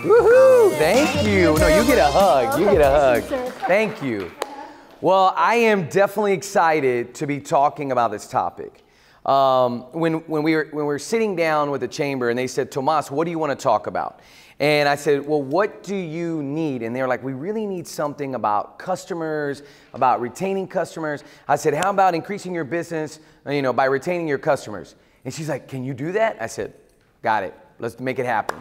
Woohoo! Thank you. No, you get a hug. You get a hug. Thank you. Well, I am definitely excited to be talking about this topic. When we were sitting down with the chamber and they said, Tomas, what do you want to talk about? And I said, well, what do you need? And they were like, we really need something about customers, about retaining customers. I said, how about increasing your business, by retaining your customers? And she's like, can you do that? I said, got it. Let's make it happen.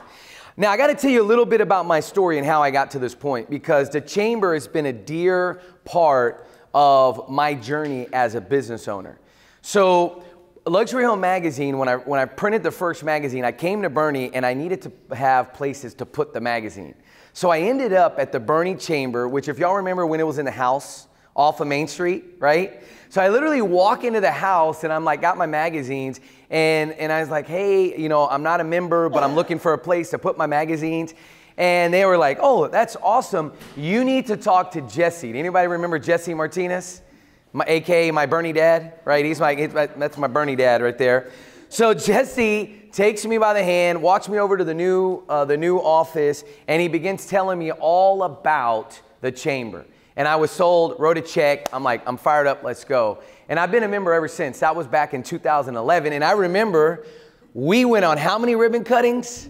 Now, I got to tell you a little bit about my story and how I got to this point, because the chamber has been a dear part of my journey as a business owner. So Luxury Home Magazine, when I printed the first magazine, I came to Boerne and I needed to have places to put the magazine. So I ended up at the Boerne Chamber, which if y'all remember when it was in the house off of Main Street, right? So I literally walk into the house and I'm like, got my magazines and I was like, hey, I'm not a member, but I'm looking for a place to put my magazines. And they were like, oh, that's awesome. You need to talk to Jesse. Anybody remember Jesse Martinez? AKA my Boerne dad, right? That's my Boerne dad right there. So Jesse takes me by the hand, walks me over to the new office, and he begins telling me all about the chamber. And I was sold, wrote a check. I'm like, I'm fired up, let's go. And I've been a member ever since. That was back in 2011. And I remember we went on how many ribbon cuttings?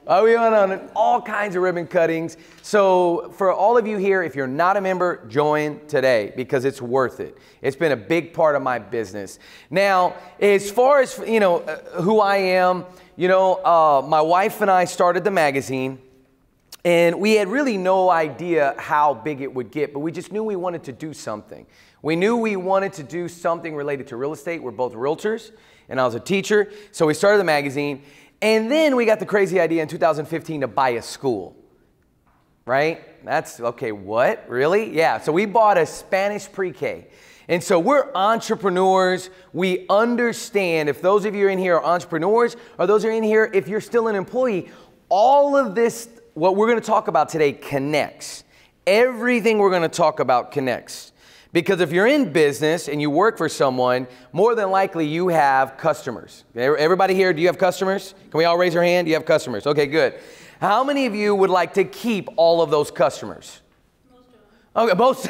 Oh, we went on all kinds of ribbon cuttings. So for all of you here, if you're not a member, join today because it's worth it. It's been a big part of my business. Now, as far as, who I am, my wife and I started the magazine and we had really no idea how big it would get, but we just knew we wanted to do something. We knew we wanted to do something related to real estate. We're both realtors and I was a teacher. So we started the magazine. And then we got the crazy idea in 2015 to buy a school, right? That's, okay, what, really? Yeah, so we bought a Spanish pre-K. And so we're entrepreneurs. We understand, if those of you in here are entrepreneurs, or those are in here, if you're still an employee, all of this, what we're gonna talk about today connects. Everything we're gonna talk about connects. Because if you're in business and you work for someone, more than likely you have customers. Everybody here, do you have customers? Can we all raise our hand? Do you have customers? Okay, good. How many of you would like to keep all of those customers? Most of them. Okay, most.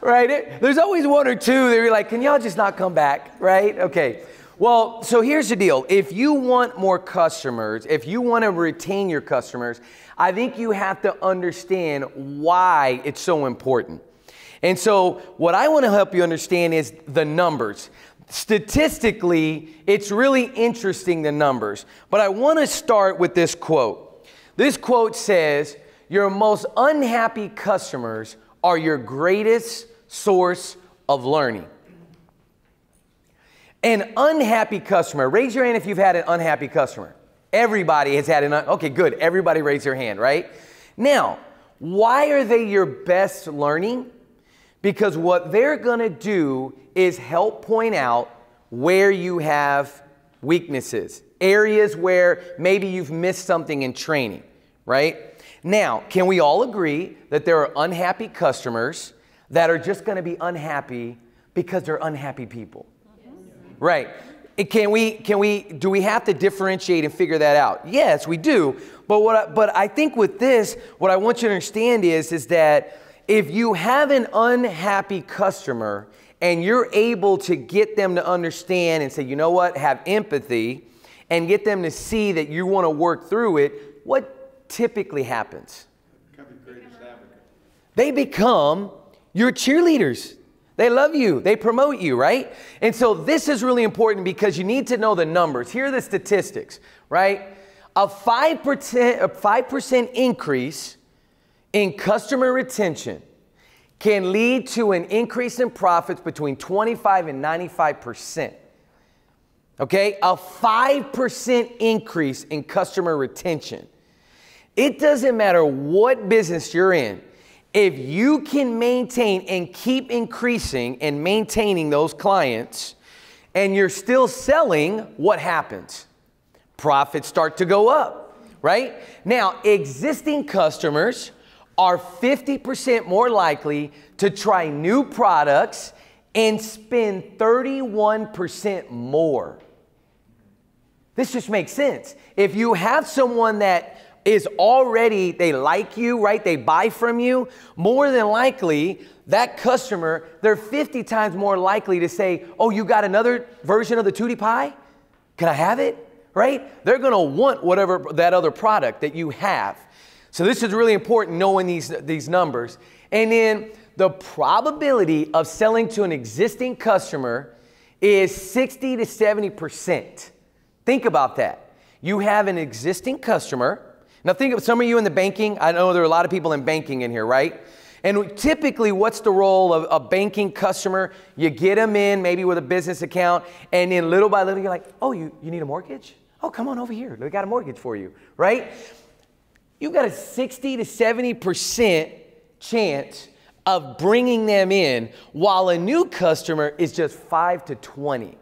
Right? There's always one or two that you're like, can y'all just not come back? Right? Okay. Well, so here's the deal. If you want more customers, if you want to retain your customers, I think you have to understand why it's so important. And so what I want to help you understand is the numbers. Statistically, it's really interesting, the numbers. But I want to start with this quote. This quote says, your most unhappy customers are your greatest source of learning. An unhappy customer, raise your hand if you've had an unhappy customer. Everybody has had okay, good. Everybody raise their hand, right? Now, why are they your best learning? Because what they're going to do is help point out where you have weaknesses, areas where maybe you've missed something in training, right? Now, can we all agree that there are unhappy customers that are just going to be unhappy because they're unhappy people? Yes. Right. Do we have to differentiate and figure that out? Yes, we do. But I think with this, what I want you to understand is that if you have an unhappy customer and you're able to get them to understand and say, you know what, have empathy and get them to see that you want to work through it, what typically happens? They become your cheerleaders. They love you. They promote you, right? And so this is really important because you need to know the numbers. Here are the statistics, right? A 5% increase in customer retention can lead to an increase in profits between 25 and 95%. Okay? A 5% increase in customer retention. It doesn't matter what business you're in. If you can maintain and keep increasing and maintaining those clients and you're still selling, what happens? Profits start to go up, right? Now, existing customers are 50% more likely to try new products and spend 31% more. This just makes sense. If you have someone that is already, they like you, right? They buy from you, more than likely, that customer, they're 50 times more likely to say, oh, you got another version of the Tootie Pie? Can I have it? Right? They're gonna want whatever that other product that you have. So this is really important, knowing these numbers. And then the probability of selling to an existing customer is 60 to 70%. Think about that. You have an existing customer. Now think of some of you in the banking. I know there are a lot of people in banking in here, right? And typically, what's the role of a banking customer? You get them in, maybe with a business account, and then little by little, you're like, oh, you need a mortgage? Oh, come on over here. We got a mortgage for you, right? You've got a 60 to 70% chance of bringing them in, while a new customer is just 5 to 20.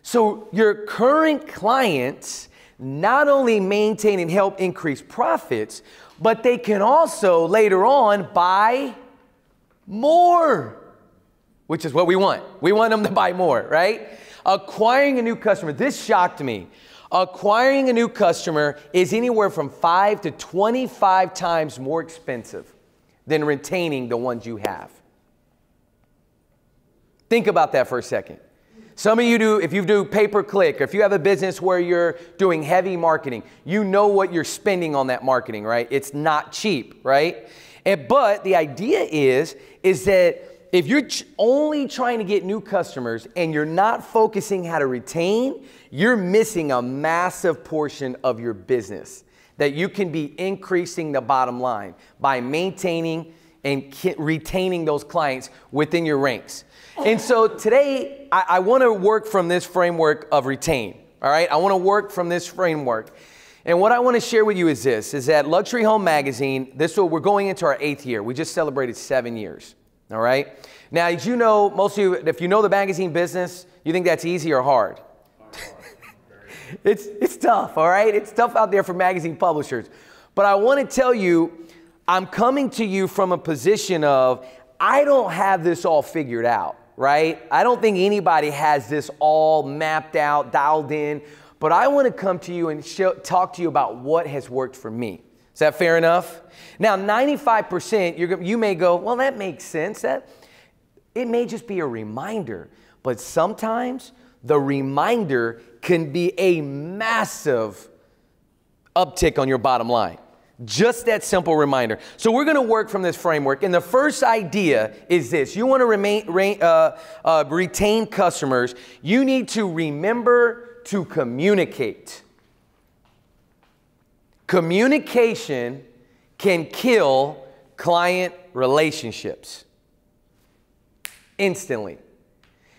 So your current clients not only maintain and help increase profits, but they can also later on buy more, which is what we want. We want them to buy more, right? Acquiring a new customer, this shocked me. Acquiring a new customer is anywhere from 5 to 25 times more expensive than retaining the ones you have. Think about that for a second. Some of you do, if you do pay-per-click, or if you have a business where you're doing heavy marketing, you know what you're spending on that marketing, right? It's not cheap, right? But the idea is that if you're only trying to get new customers and you're not focusing how to retain, you're missing a massive portion of your business that you can be increasing the bottom line by maintaining and retaining those clients within your ranks. And so today, I want to work from this framework of retain, all right? I want to work from this framework. And what I want to share with you is this, is that Luxury Home Magazine, we're going into our 8th year. We just celebrated 7 years, all right? Now, as you know, most of you, if you know the magazine business, you think that's easy or hard? It's tough, all right? It's tough out there for magazine publishers. But I want to tell you, I'm coming to you from a position of, I don't have this all figured out, right? I don't think anybody has this all mapped out, dialed in, but I want to come to you and talk to you about what has worked for me. Is that fair enough? Now, 95%, you may go, well, that makes sense. It may just be a reminder, but sometimes the reminder can be a massive uptick on your bottom line. Just that simple reminder. So we're going to work from this framework. And the first idea is this. You want to retain customers. You need to remember to communicate. Communication can kill client relationships instantly.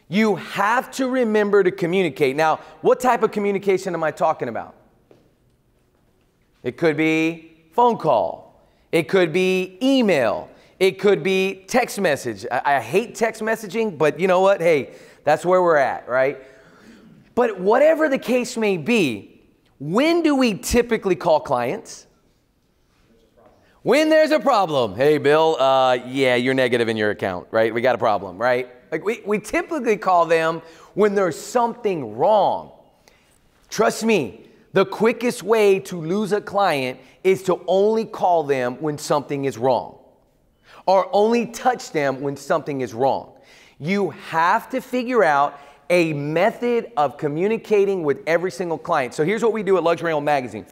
You have to remember to communicate. Now, what type of communication am I talking about? It could be phone call. It could be email. It could be text message. I hate text messaging, but you know what? Hey, that's where we're at, right? But whatever the case may be, when do we typically call clients? When there's a problem. Hey, Bill, yeah, you're negative in your account, right? We got a problem, right? Like we typically call them when there's something wrong. Trust me, the quickest way to lose a client is to only call them when something is wrong, or only touch them when something is wrong. You have to figure out a method of communicating with every single client. So here's what we do at Luxury Home Magazine.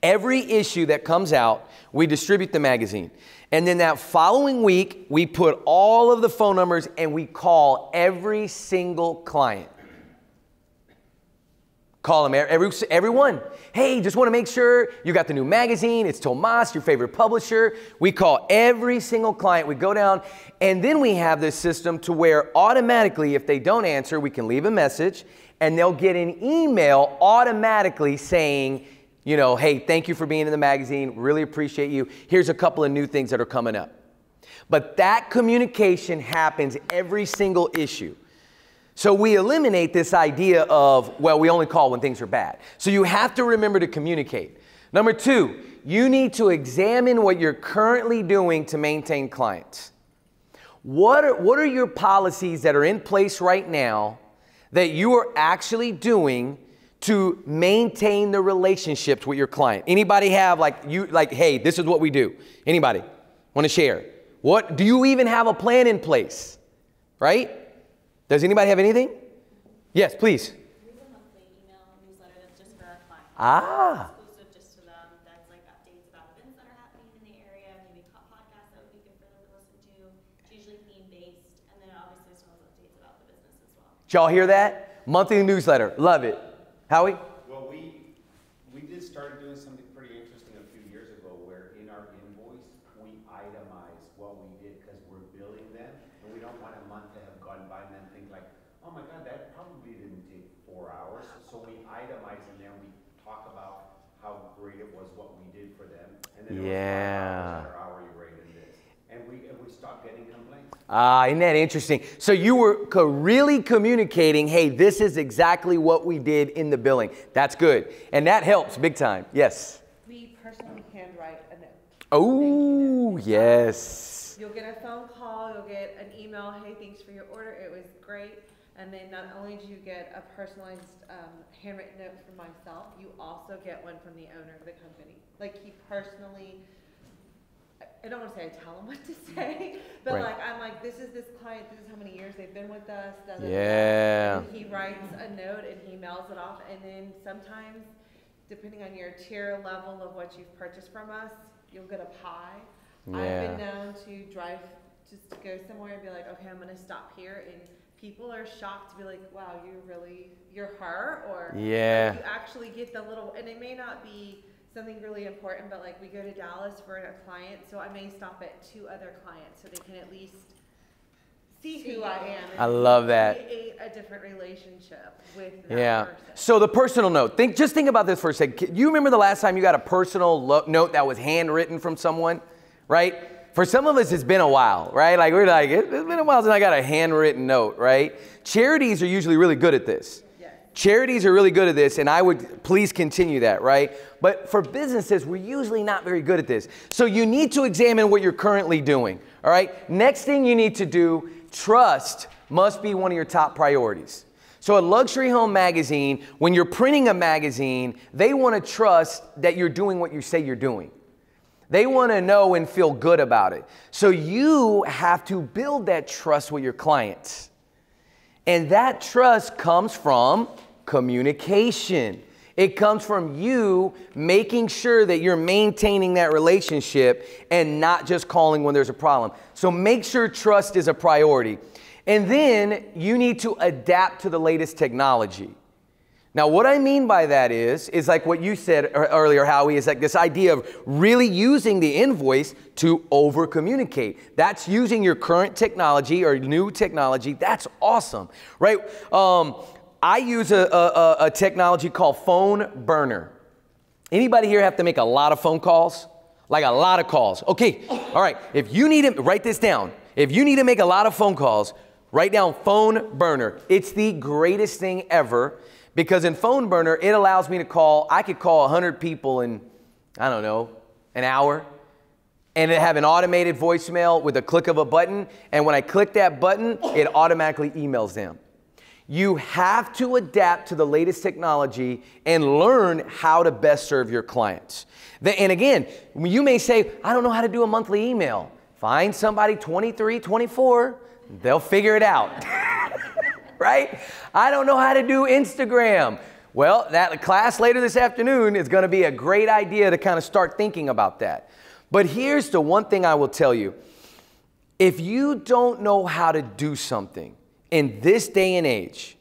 Every issue that comes out, we distribute the magazine. And then that following week, we put all of the phone numbers and we call every single client. Call them, everyone. Hey, just want to make sure you got the new magazine. It's Tomas, your favorite publisher. We call every single client. We go down, and then we have this system to where automatically, if they don't answer, we can leave a message, and they'll get an email automatically saying, you know, hey, thank you for being in the magazine. Really appreciate you. Here's a couple of new things that are coming up. But that communication happens every single issue. So we eliminate this idea of, well, we only call when things are bad. So you have to remember to communicate. Number two, you need to examine what you're currently doing to maintain clients. What are your policies that are in place right now that you are actually doing to maintain the relationships with your client? Anybody have like, hey, this is what we do. Anybody want to share? What, do you even have a plan in place? Right? Does anybody have anything? Yes, please. We have a monthly email newsletter that's just for our clients. Ah. Exclusive just to them. That's like updates about events that are happening in the area, maybe podcasts that would be good for them to listen to. It's usually theme-based, and then obviously as well as updates about the business as well. Did y'all hear that? Monthly newsletter. Love it. Howie? Well, we did start doing something pretty interesting a few years ago where in our invoice, we itemize what we did because we're billing them, and we don't want a month to have gone by and then think like, oh my God, that probably didn't take 4 hours. So we itemize in there, we talk about how great it was what we did for them, and then it was 5 hours at our hourly rate in this. And we stopped getting complaints. Isn't that interesting? So you were really communicating, hey, this is exactly what we did in the billing. That's good. And that helps big time. Yes. We personally handwrite a note. Oh, yes. You'll get a phone call, you'll get an email, hey, thanks for your order, it was great. And then not only do you get a personalized handwritten note from myself, you also get one from the owner of the company. Like he personally, I don't want to say I tell him what to say, but Right. like I'm like, this is this client, this is how many years they've been with us. Da, da, da. Yeah. And he writes a note and he mails it off. And then sometimes, depending on your tier level of what you've purchased from us, you'll get a pie. Yeah. I've been known to drive just to go somewhere and be like, okay, I'm gonna stop here, and people are shocked to be like, wow, you're her, or Yeah. like, you actually get the little, and it may not be something really important, but like we go to Dallas for a client, so I may stop at 2 other clients so they can at least see who I am. And I love that. create a different relationship with that Yeah. person. So the personal note. Just think about this for a second. You remember the last time you got a personal note that was handwritten from someone, right? For some of us, it's been a while, right? Like we're like, it's been a while since I got a handwritten note, right? Charities are usually really good at this. Yes. Charities are really good at this, and I would please continue that, right? But for businesses, we're usually not very good at this. So you need to examine what you're currently doing, all right? Next thing you need to do, trust must be one of your top priorities. So a luxury home magazine, when you're printing a magazine, they want to trust that you're doing what you say you're doing. They want to know and feel good about it. So you have to build that trust with your clients. And that trust comes from communication. It comes from you making sure that you're maintaining that relationship and not just calling when there's a problem. So make sure trust is a priority. And then you need to adapt to the latest technology. Now, what I mean by that is like what you said earlier, Howie, is like this idea of really using the invoice to over communicate. That's using your current technology or new technology. That's awesome, right? I use a technology called Phone Burner. Anybody here have to make a lot of phone calls? Like a lot of calls. Okay, all right. If you need to, write this down. If you need to make a lot of phone calls, write down Phone Burner. It's the greatest thing ever. Because in Phone Burner, it allows me to call, I could call 100 people in, I don't know, an hour, and it have an automated voicemail with a click of a button, and when I click that button, it automatically emails them. You have to adapt to the latest technology and learn how to best serve your clients. And again, you may say, I don't know how to do a monthly email. Find somebody 23, 24, they'll figure it out. Right? I don't know how to do Instagram. Well, that class later this afternoon is going to be a great idea to kind of start thinking about that. But here's the one thing I will tell you. If you don't know how to do something in this day and age,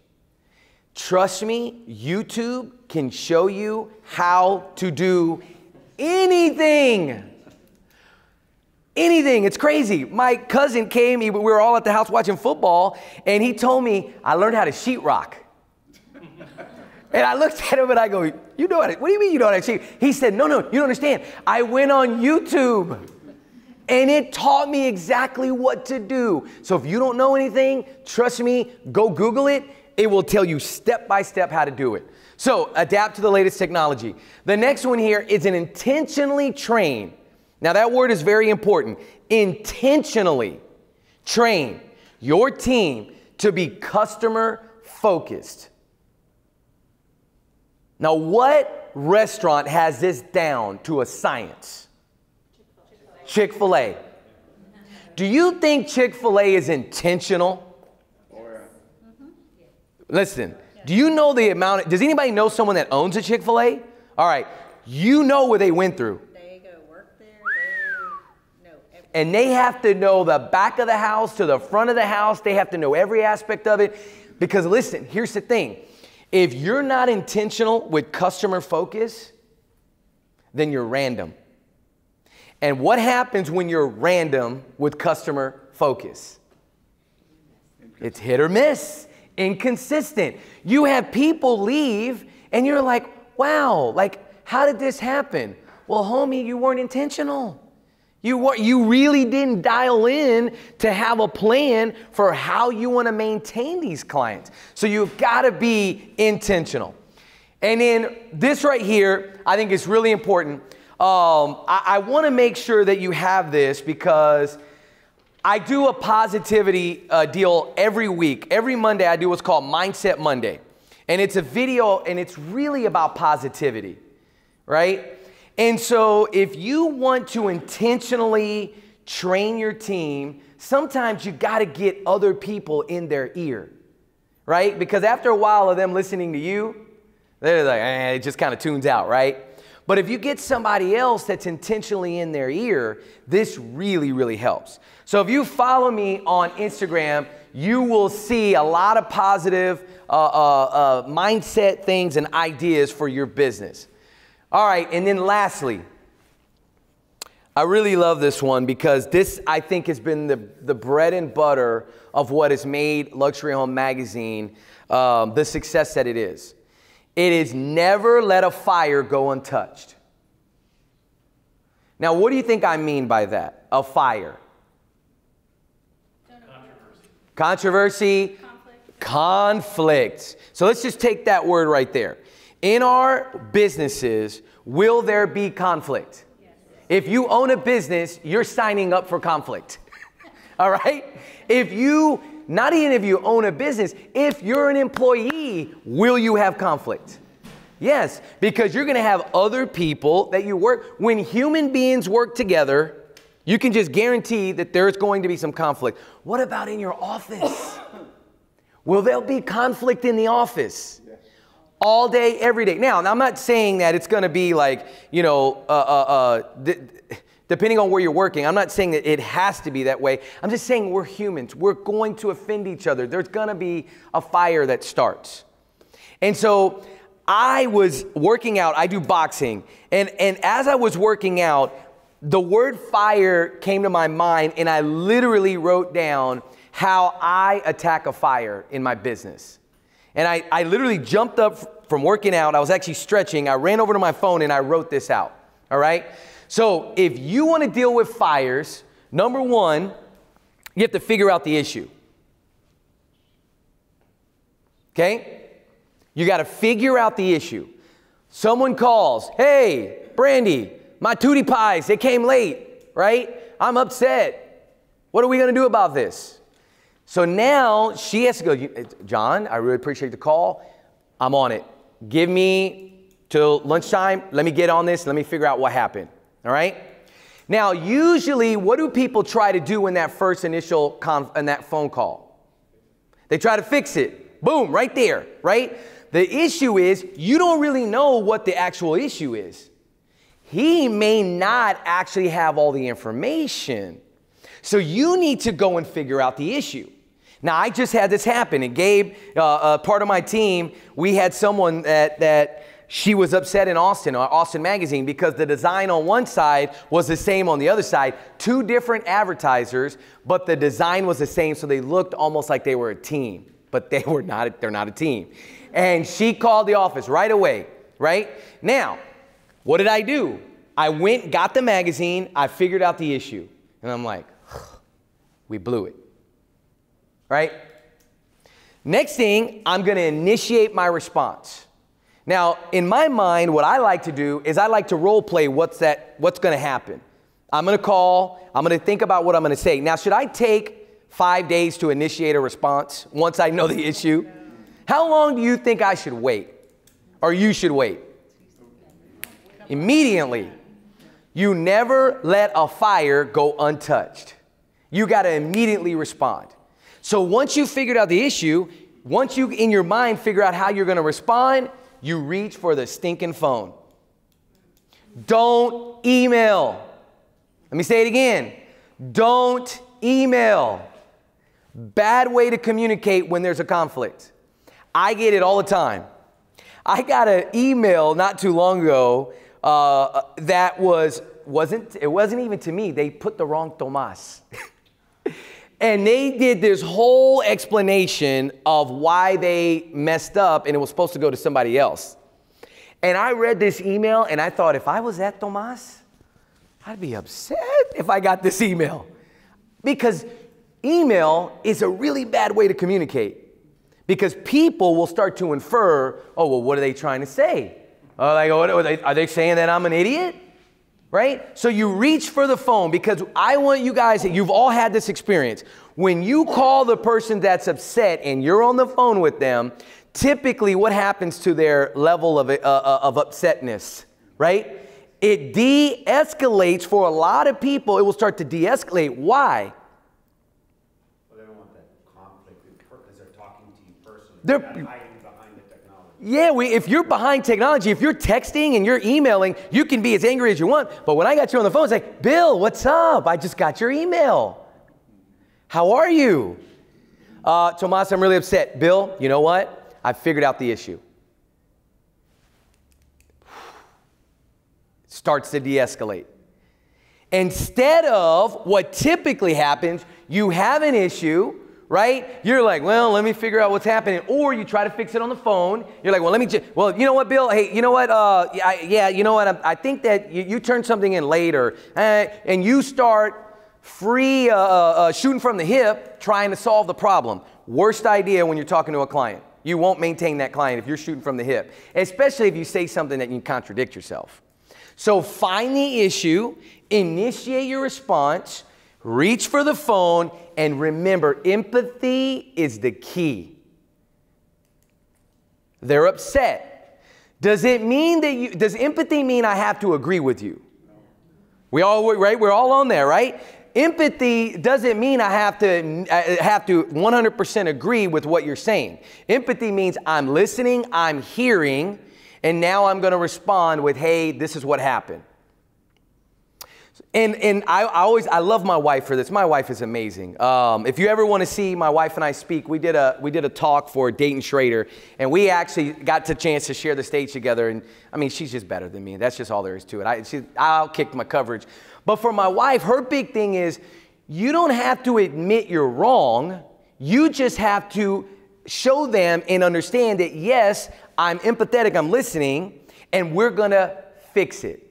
trust me, YouTube can show you how to do anything. Anything. It's crazy. My cousin came, we were all at the house watching football, and he told me, I learned how to sheetrock. And I looked at him and I go, you know how to, what do you mean you know how to sheet? He said, no, you don't understand. I went on YouTube and it taught me exactly what to do. So if you don't know anything, trust me, go Google it. It will tell you step by step how to do it. So adapt to the latest technology. The next one here is an intentionally train. Now that word is very important. Intentionally train your team to be customer focused. Now, what restaurant has this down to a science? Chick-fil-A. Do you think Chick-fil-A is intentional? Listen, do you know the amount, does anybody know someone that owns a Chick-fil-A? All right, you know what they went through. They go work there, they know everything. And they have to know the back of the house to the front of the house. They have to know every aspect of it. Because listen, here's the thing. If you're not intentional with customer focus, then you're random. And what happens when you're random with customer focus? It's hit or miss, inconsistent. You have people leave and you're like, wow, like, how did this happen? Well, homie, you weren't intentional. You really didn't dial in to have a plan for how you want to maintain these clients. So you've got to be intentional. And then this right here, I think is really important. I want to make sure that you have this because I do a positivity deal every week. Every Monday, I do what's called Mindset Monday. And it's a video, and it's really about positivity, right? And so if you want to intentionally train your team, sometimes you got to get other people in their ear, right? Because after a while of them listening to you, they're like, it just kind of tunes out, right? But if you get somebody else that's intentionally in their ear, this really, really helps. So if you follow me on Instagram, you will see a lot of positive mindset things and ideas for your business. All right, and then lastly, I really love this one because this, I think, has been the bread and butter of what has made Luxury Home Magazine the success that it is. It is never let a fire go untouched. Now, what do you think I mean by that? A fire. Controversy. Conflict. So let's just take that word right there. In our businesses, will there be conflict? Yes. If you own a business, you're signing up for conflict. All right? If you, not even if you own a business, if you're an employee, will you have conflict? Yes, because you're going to have other people that you work. When human beings work together, you can just guarantee that there's going to be some conflict. What about in your office? Will there be conflict in the office? Yes. All day, every day. Now, I'm not saying that it's going to be like, you know, depending on where you're working. I'm not saying that it has to be that way. I'm just saying we're humans. We're going to offend each other. There's going to be a fire that starts. And so I was working out. I do boxing. And as I was working out, the word fire came to my mind, and I literally wrote down how I attack a fire in my business. And I literally jumped up from working out. I was actually stretching. I ran over to my phone and I wrote this out. All right. So if you want to deal with fires, number one, you have to figure out the issue. Okay. You got to figure out the issue. Someone calls, hey, Brandy, my Tootie Pies, they came late, right? I'm upset. What are we going to do about this? So now she has to go, John, I really appreciate the call. I'm on it. Give me till lunchtime. Let me get on this. Let me figure out what happened. All right. Now, usually, what do people try to do in that first initial in that phone call? They try to fix it. Boom, right there, right? The issue is you don't really know what the actual issue is. He may not actually have all the information. So you need to go and figure out the issue. Now, I just had this happen, and Gabe, part of my team, we had someone that she was upset in Austin Magazine, because the design on one side was the same on the other side. Two different advertisers, but the design was the same, so they looked almost like they were a team, but they were not. They're not a team. And she called the office right away, right? Now, what did I do? I went, got the magazine, I figured out the issue, and I'm like, we blew it. Right? Next thing, I'm going to initiate my response. Now, in my mind, what I like to do is I like to role play what's going to happen. I'm going to call. I'm going to think about what I'm going to say. Now, should I take 5 days to initiate a response once I know the issue? How long do you think I should wait? or you should wait. Immediately. You never let a fire go untouched. You got to immediately respond. So once you figured out the issue, once you in your mind figure out how you're going to respond, you reach for the stinking phone. Don't email. Let me say it again. Don't email. Bad way to communicate when there's a conflict. I get it all the time. I got an email not too long ago that wasn't even to me. They put the wrong Tomas. And they did this whole explanation of why they messed up, and it was supposed to go to somebody else. And I read this email, and I thought, if I was that Tomas, I'd be upset if I got this email. Because email is a really bad way to communicate. Because people will start to infer, oh, well, what are they trying to say? Are they saying that I'm an idiot? Right? So you reach for the phone, because I want you guys, you've all had this experience. When you call the person that's upset and you're on the phone with them, typically what happens to their level of upsetness, right? It de-escalates for a lot of people. It will start to de-escalate. Why? Well, they don't want that conflict because they're talking to you personally. They're hiding behind the technology. Yeah, if you're behind technology, if you're texting and you're emailing, you can be as angry as you want. But when I got you on the phone, it's like, Bill, what's up? I just got your email. How are you? Tomas, I'm really upset. Bill, you know what? I figured out the issue. Starts to de-escalate. Instead of what typically happens, you have an issue, right? You're like, well, let me figure out what's happening. Or you try to fix it on the phone. You're like, well, you know what, Bill? Hey, you know what? You know what? I think that you turned something in later. And you start shooting from the hip, trying to solve the problem. Worst idea when you're talking to a client. You won't maintain that client if you're shooting from the hip, especially if you say something that you contradict yourself. So find the issue, initiate your response, reach for the phone, and remember, empathy is the key. They're upset. Does empathy mean I have to agree with you? We all, right? We're all on there, right? Empathy doesn't mean I have to 100% agree with what you're saying. Empathy means I'm listening, I'm hearing, and now I'm going to respond with, hey, this is what happened. And I love my wife for this. My wife is amazing. If you ever want to see my wife and I speak, we did a talk for Dayton Schrader, and we actually got the chance to share the stage together. And I mean, she's just better than me. That's just all there is to it. I'll kick my coverage. But for my wife, her big thing is you don't have to admit you're wrong. You just have to show them and understand that, yes, I'm empathetic, I'm listening, and we're going to fix it.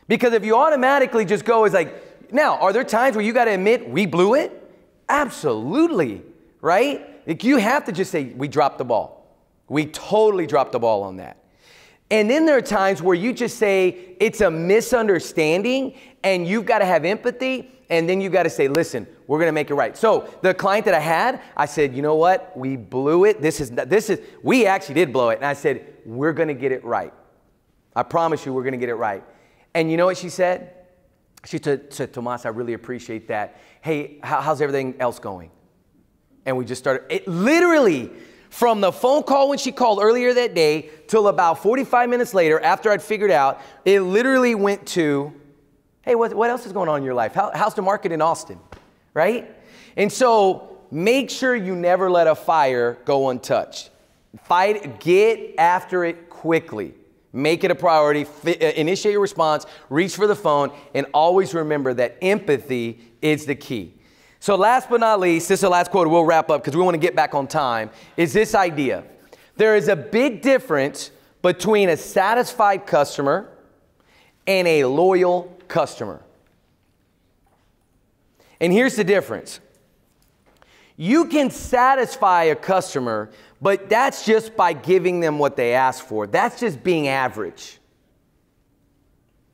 Because if you automatically just go, it's like, now, are there times where you got to admit we blew it? Absolutely, right? Like, you have to just say, we dropped the ball. We totally dropped the ball on that. And then there are times where you just say it's a misunderstanding and you've got to have empathy, and then you got to say, listen, we're going to make it right. So the client that I had, I said, you know what? We blew it. We actually did blow it. And I said, we're going to get it right. I promise you we're going to get it right. And you know what she said? She said, Tomas, I really appreciate that. Hey, how's everything else going? And we just started, literally, from the phone call when she called earlier that day till about 45 minutes later, after I'd figured out, it literally went to, hey, what else is going on in your life? How's the market in Austin, right? And so make sure you never let a fire go untouched. Get after it quickly. Make it a priority, initiate your response, reach for the phone, and always remember that empathy is the key. So last but not least, this is the last quote, we'll wrap up because we want to get back on time, is this idea. There is a big difference between a satisfied customer and a loyal customer. And here's the difference. You can satisfy a customer, but that's just by giving them what they ask for. That's just being average.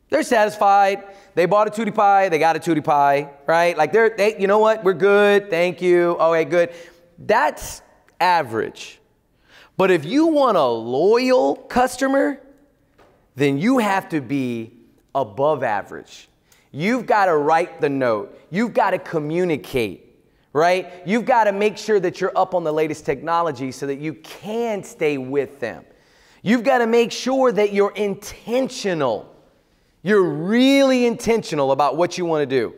They're satisfied. They bought a Tootie Pie. They got a Tootie Pie, right? Like you know what? We're good. Thank you. Okay, good. That's average. But if you want a loyal customer, then you have to be above average. You've got to write the note. You've got to communicate, right? You've got to make sure that you're up on the latest technology so that you can stay with them. You've got to make sure that you're intentional. You're really intentional about what you want to do,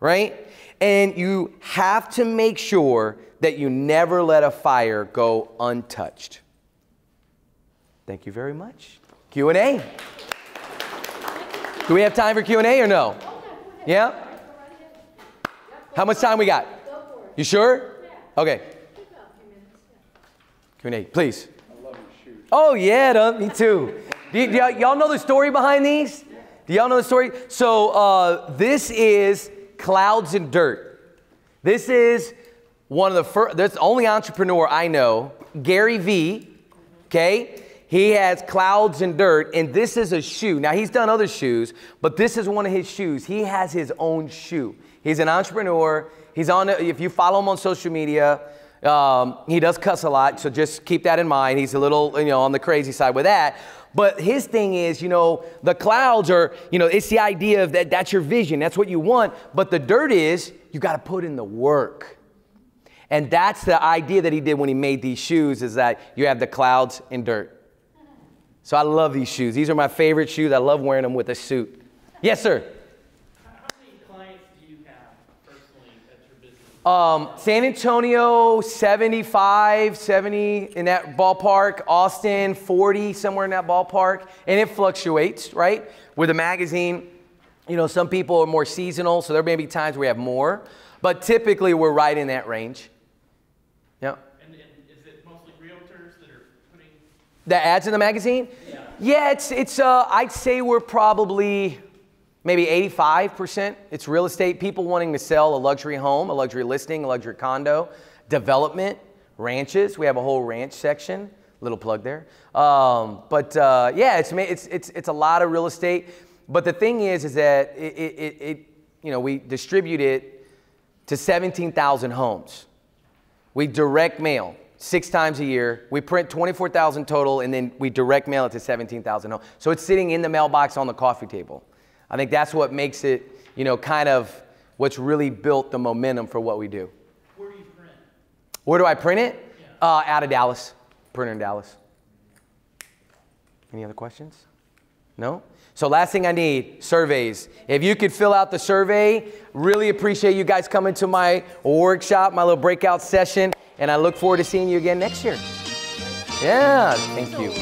right? And you have to make sure that you never let a fire go untouched. Thank you very much. Q&A. Do we have time for Q&A or no? Yeah? How much time we got? You sure? Okay. Q&A, please. I love your shoes. Oh, yeah, me too. Do y'all know the story behind these? Do y'all know the story? So this is Clouds and Dirt. This is one of the first, that's the only entrepreneur I know, Gary V, okay? He has Clouds and Dirt, and this is a shoe. Now, he's done other shoes, but this is one of his shoes. He has his own shoe. He's an entrepreneur. He's on, if you follow him on social media, he does cuss a lot, so just keep that in mind. He's a little, on the crazy side with that. But his thing is, the clouds are, it's the idea of that's your vision. That's what you want. But the dirt is, you got to put in the work. And that's the idea that he did when he made these shoes, is that you have the clouds and dirt. So I love these shoes. These are my favorite shoes. I love wearing them with a suit. Yes, sir. How many clients do you have personally at your business? San Antonio, 75, 70 in that ballpark. Austin, 40, somewhere in that ballpark. And it fluctuates, right? With a magazine, some people are more seasonal, so there may be times where we have more. But typically, we're right in that range. Yeah. And is it mostly realtors that are putting the ads in the magazine? Yeah, it's I'd say we're probably maybe 85%. It's real estate, people wanting to sell a luxury home, a luxury listing, a luxury condo, development, ranches. We have a whole ranch section. Little plug there. Yeah, it's a lot of real estate. But the thing is that we distribute it to 17,000 homes. We direct mail 6 times a year. We print 24,000 total, and then we direct mail it to 17,000 homes. So it's sitting in the mailbox on the coffee table. I think that's what makes it, kind of what's really built the momentum for what we do. Where do you print? Where do I print it? Yeah. Out of Dallas. Printer in Dallas. Any other questions? No? So last thing I need, surveys. If you could fill out the survey, really appreciate you guys coming to my workshop, my little breakout session, and I look forward to seeing you again next year. Yeah, thank you.